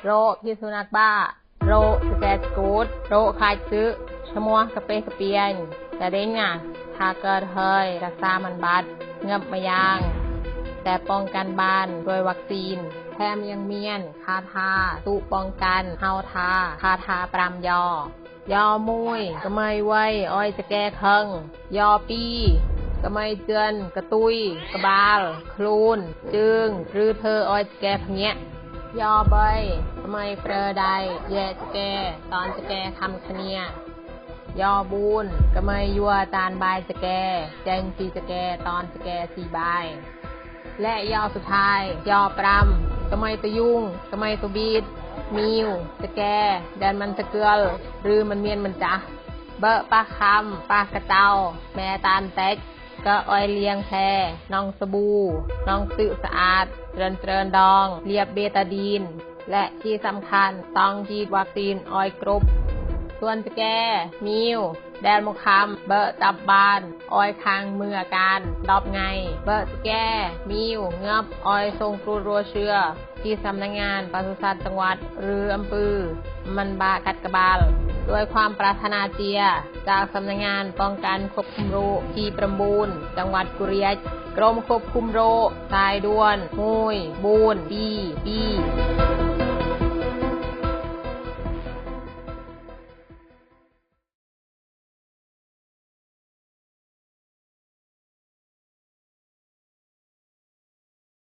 โรคพิษสุนัขบ้าโรคสแกตกูดโรคคลายซื้อชมัวกระเปกระเปียนแต่เด้งถ้าเกิดเฮยรักษามันบัดเงือบมายางแต่ป้องกันบ้านโดยวัคซีนแถมยังเมียนคาทาตุป้องกันเฮาทาคาทาปรามยอมุยกระเมยไว้อ้อยจะแก้เคิงยอปีกระเมยเจือนกระตุยกระบาลคลูนจึงหรือเธออ้อยจะแก้พเนี้ยยอใบกระเมยเปรใดแย่จะแก้ตอนจะแก้คำคะเนียยอบูนกระเมยยัวตาลบายจะแก้แจงสีจะแก้ตอนจะแก้สีบายและยอสุดท้ายยอปรำกระเมยตัวยุ่งกระเมยตัวบีดมิวจะแก่แดนมันจะเกลือหรือมันเมียนมันจ้ะเบอะปลาคำปลากระเจ้าแม่ตาลเต็กก็อ้อยเลียงแพน้องสบู่น้องตื่สะอาดเจริญดองเรียบเบตาดีนและที่สำคัญต้องฉีดวัคซีนอ้อยกรุบส่วนจะแก่มิวแดนมะขามเบอะตับบานอ้อยคางมืออาการดอบไงเบอะจะแก่มิวเงือบอ้อยทรงครูรัวเชื้อที่สำนักงานปศุสัตว์จังหวัดหรืออำเภอมันบากัดกระบาลด้วยความปรารถนาเจียจากสำนักงานป้องกันควบคุมโรคที่ประมูลจังหวัดกุเรียจกรมควบคุมโรคสายด่วนห้วยบูนปี